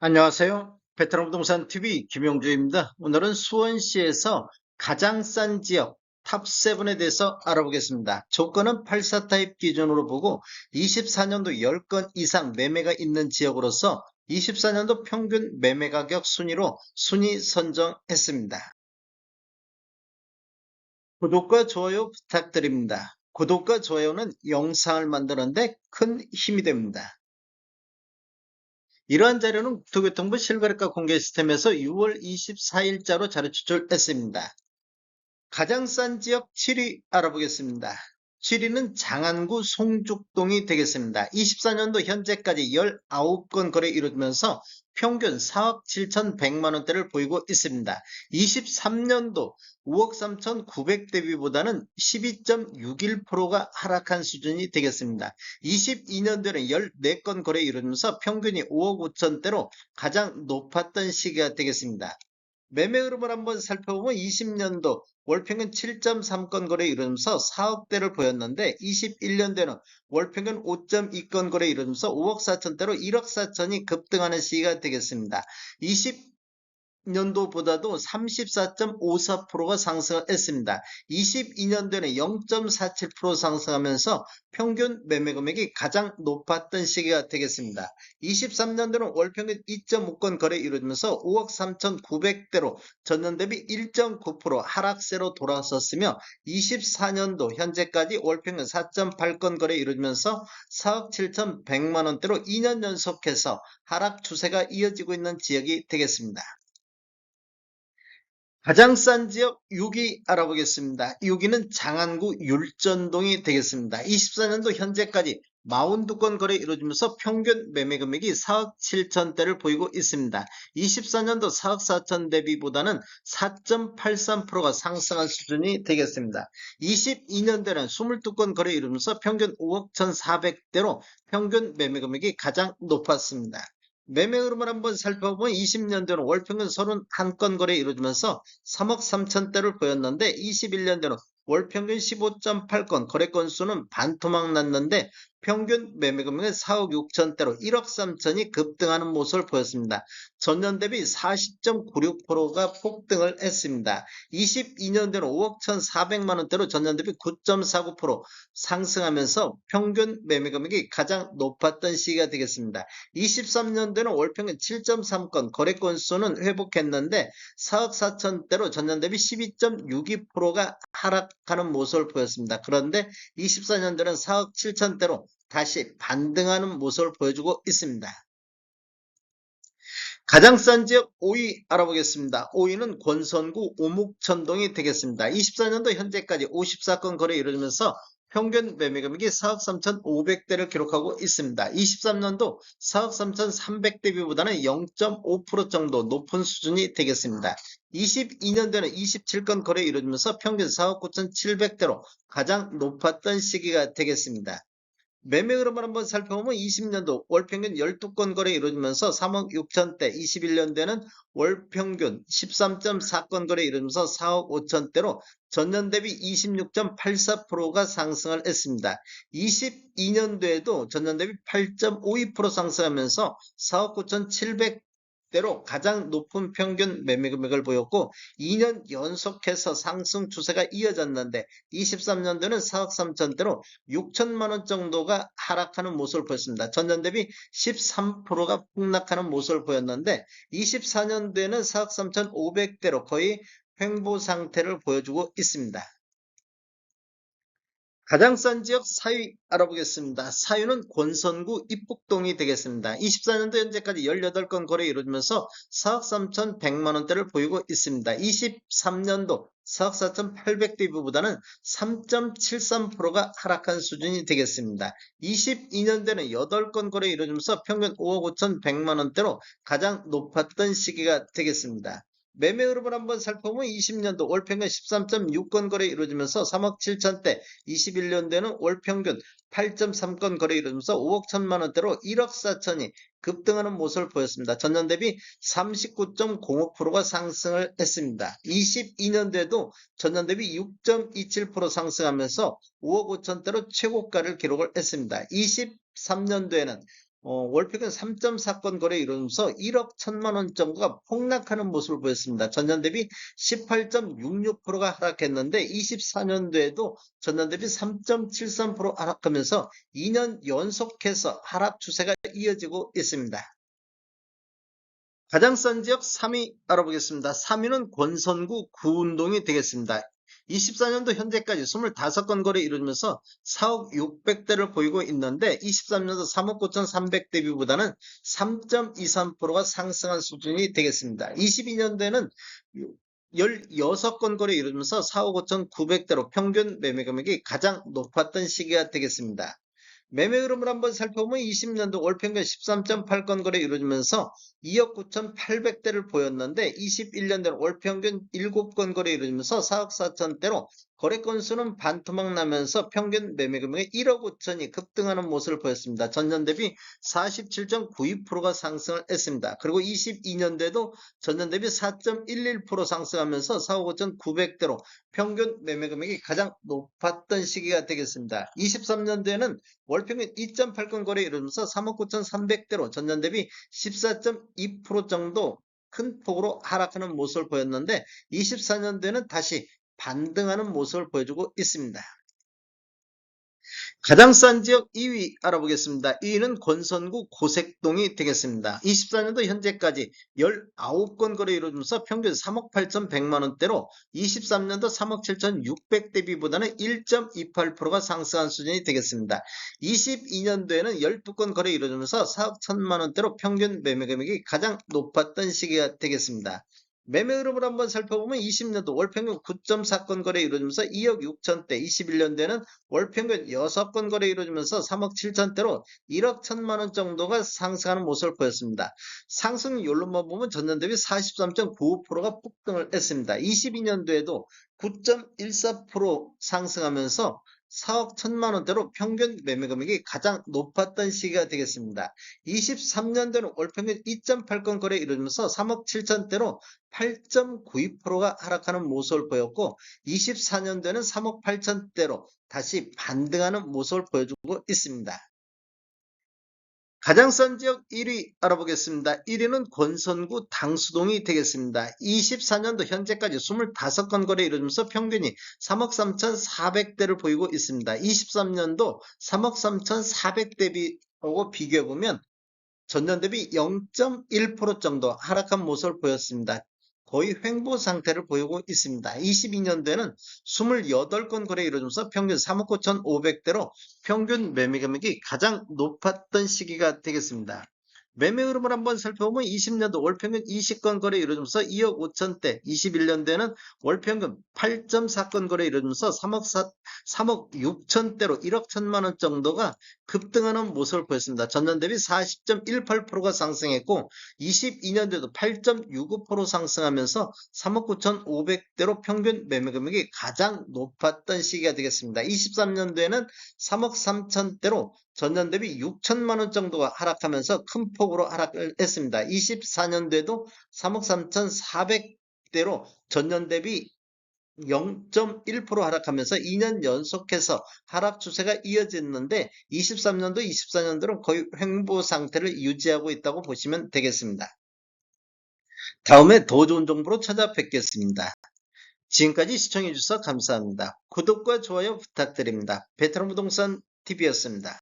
안녕하세요. 베트남 부동산 TV 김용주입니다. 오늘은 수원시에서 가장 싼 지역 탑7에 대해서 알아보겠습니다. 조건은 84 타입 기준으로 보고 24년도 10건 이상 매매가 있는 지역으로서 24년도 평균 매매 가격 순위로 순위 선정했습니다. 구독과 좋아요 부탁드립니다. 구독과 좋아요는 영상을 만드는데 큰 힘이 됩니다. 이러한 자료는 국토교통부 실거래가 공개 시스템에서 6월 24일자로 자료 추출했습니다. 가장 싼 지역 7위 알아보겠습니다. 7위는 장안구 송죽동이 되겠습니다. 24년도 현재까지 19건 거래 이루어지면서 평균 4억 7,100만 원대를 보이고 있습니다. 23년도 5억 3,900 대비보다는 12.61%가 하락한 수준이 되겠습니다. 22년도에는 14건 거래 이루어지면서 평균이 5억 5천대로 가장 높았던 시기가 되겠습니다. 매매 흐름을 한번 살펴보면 20년도 월평균 7.3건 거래 이루면서 4억대를 보였는데 21년도에는 월평균 5.2건 거래 이루면서 5억 4천대로 1억 4천이 급등하는 시기가 되겠습니다. 20년도보다도 34.54%가 상승했습니다. 22년도에는 0.47% 상승하면서 평균 매매 금액이 가장 높았던 시기가 되겠습니다. 23년도는 월평균 2.5건 거래 이루어지면서 5억 3,900대로 전년 대비 1.9% 하락세로 돌아섰으며 24년도 현재까지 월평균 4.8건 거래 이루어지면서 4억 7,100만 원대로 2년 연속해서 하락 추세가 이어지고 있는 지역이 되겠습니다. 가장 싼 지역 6위 알아보겠습니다. 6위는 장안구 율전동이 되겠습니다. 24년도 현재까지 42건 거래 이루어지면서 평균 매매 금액이 4억 7천대를 보이고 있습니다. 24년도 4억 4천 대비보다는 4.83%가 상승한 수준이 되겠습니다. 22년도에는 22건 거래 이루면서 평균 5억 1,400대로 평균 매매 금액이 가장 높았습니다. 매매 흐름을 한번 살펴보면 20년도는 월평균 31건 거래 이루어지면서 3억 3천대를 보였는데 21년도는 월평균 15.8건 거래 건수는 반토막 났는데 평균 매매 금액은 4억 6천대로 1억 3천이 급등하는 모습을 보였습니다. 전년 대비 40.96%가 폭등을 했습니다. 22년도는 5억 1,400만 원대로 전년 대비 9.49% 상승하면서 평균 매매 금액이 가장 높았던 시기가 되겠습니다. 23년도에는 월평균 7.3건 거래 건수는 회복했는데 4억 4천대로 전년 대비 12.62%가 하락하는 모습을 보였습니다. 그런데 24년도는 4억 7천대로 다시 반등하는 모습을 보여주고 있습니다. 가장 싼 지역 5위 알아보겠습니다. 5위는 권선구 오목천동이 되겠습니다. 24년도 현재까지 54건 거래 이루어지면서 평균 매매 금액이 4억 3,500대를 기록하고 있습니다. 23년도 4억 3,300대비보다는 0.5% 정도 높은 수준이 되겠습니다. 22년도에는 27건 거래 이루어지면서 평균 4억 9,700대로 가장 높았던 시기가 되겠습니다. 매매 흐름을 한번 살펴보면 20년도 월평균 12건 거래 이루어지면서 3억 6천대, 21년대는 월평균 13.4건 거래 이루어지면서 4억 5천대로 전년 대비 26.84%가 상승을 했습니다. 22년도에도 전년 대비 8.52% 상승하면서 4억 9,700 대로 가장 높은 평균 매매 금액을 보였고 2년 연속해서 상승 추세가 이어졌는데 23년도는 4억 3천대로 6천만 원 정도가 하락하는 모습을 보였습니다. 전년 대비 13%가 폭락하는 모습을 보였는데 24년도에는 4억 3,500대로 거의 횡보 상태를 보여주고 있습니다. 가장 싼 지역 4위 알아보겠습니다. 4위는 권선구 입북동이 되겠습니다. 24년도 현재까지 18건 거래 이루어지면서 4억 3,100만 원대를 보이고 있습니다. 23년도 4억 4,800대비보다는 3.73%가 하락한 수준이 되겠습니다. 22년도에는 8건 거래 이루어지면서 평균 5억 5,100만 원대로 가장 높았던 시기가 되겠습니다. 매매 흐름을 한번 살펴보면 20년도 월평균 13.6건 거래 이루어지면서 3억 7천대, 21년도에는 월평균 8.3건 거래 이루어지면서 5억 1천만 원대로 1억 4천이 급등하는 모습을 보였습니다. 전년 대비 39.05%가 상승을 했습니다. 22년도에도 전년 대비 6.27% 상승하면서 5억 5천대로 최고가를 기록을 했습니다. 23년도에는 월평균 3.4건 거래 이루면서 1억 1천만 원 정도가 폭락하는 모습을 보였습니다. 전년 대비 18.66%가 하락했는데 24년도에도 전년 대비 3.73% 하락하면서 2년 연속해서 하락 추세가 이어지고 있습니다. 가장 싼 지역 3위 알아보겠습니다. 3위는 권선구 구운동이 되겠습니다. 24년도 현재까지 25건 거래 이루면서 4억 600대를 보이고 있는데 23년도 3억 9,300 대비보다는 3.23%가 상승한 수준이 되겠습니다. 22년도에는 16건 거래 이루면서 4억 5,900대로 평균 매매 금액이 가장 높았던 시기가 되겠습니다. 매매 흐름을 한번 살펴보면 20년도 월평균 13.8건 거래 이루어지면서 2억 9,800대를 보였는데 21년도는 월평균 7건 거래 이루어지면서 4억 4천대로 거래 건수는 반토막 나면서 평균 매매 금액이 1억 5천이 급등하는 모습을 보였습니다. 전년 대비 47.92%가 상승을 했습니다. 그리고 22년도에도 전년 대비 4.11% 상승하면서 4억 5천9백대로 평균 매매 금액이 가장 높았던 시기가 되겠습니다. 23년도에는 월평균 2.8건 거래 이루면서 3억 9,300대로 전년 대비 14.2% 정도 큰 폭으로 하락하는 모습을 보였는데 24년도에는 다시 반등하는 모습을 보여주고 있습니다. 가장 싼 지역 2위 알아보겠습니다. 2위는 권선구 고색동이 되겠습니다. 24년도 현재까지 19건 거래 이루어지면서 평균 3억 8,100만원대로 23년도 3억 7,600 대비보다는 1.28%가 상승한 수준이 되겠습니다. 22년도에는 12건 거래 이루어지면서 4억 1천만원대로 평균 매매 금액이 가장 높았던 시기가 되겠습니다. 매매 흐름을 한번 살펴보면 20년도 월평균 9.4건 거래 이루어지면서 2억 6천대, 21년대는 월평균 6건 거래 이루어지면서 3억 7천대로 1억 1천만 원 정도가 상승하는 모습을 보였습니다. 상승률로만 보면 전년 대비 43.95%가 폭등을 했습니다. 22년도에도 9.14% 상승하면서 4억 1천만 원대로 평균 매매 금액이 가장 높았던 시기가 되겠습니다. 23년도는 월평균 2.8건 거래 이루어지면서 3억 7천대로 8.92%가 하락하는 모습을 보였고 24년도에는 3억 8천대로 다시 반등하는 모습을 보여주고 있습니다. 가장 싼 지역 1위 알아보겠습니다. 1위는 권선구 당수동이 되겠습니다. 24년도 현재까지 25건 거래 이루어지면서 평균이 3억 3,400대를 보이고 있습니다. 23년도 3억 3,400 대비하고 비교해보면 전년 대비 0.1% 정도 하락한 모습을 보였습니다. 거의 횡보 상태를 보이고 있습니다. 22년도에는 28건 거래 이루어지면서 평균 3억 9,500대로 평균 매매 금액이 가장 높았던 시기가 되겠습니다. 매매 흐름을 한번 살펴보면 20년도 월평균 20건 거래 이루어지면서 2억 5천대, 21년대는 월평균 8.4건 거래 이루어지면서 3억 6천대로 1억 1천만 원 정도가 급등하는 모습을 보였습니다. 전년 대비 40.18%가 상승했고 22년도에도 8.65% 상승하면서 3억 9,500대로 평균 매매 금액이 가장 높았던 시기가 되겠습니다. 23년도에는 3억 3천대로 전년 대비 6천만 원 정도가 하락하면서 큰 폭으로 하락을 했습니다. 24년도에도 3억 3,400대로 전년 대비 0.1% 하락하면서 2년 연속해서 하락 추세가 이어졌는데 23년도, 24년도는 거의 횡보 상태를 유지하고 있다고 보시면 되겠습니다. 다음에 더 좋은 정보로 찾아뵙겠습니다. 지금까지 시청해주셔서 감사합니다. 구독과 좋아요 부탁드립니다. 베테랑 부동산 TV였습니다.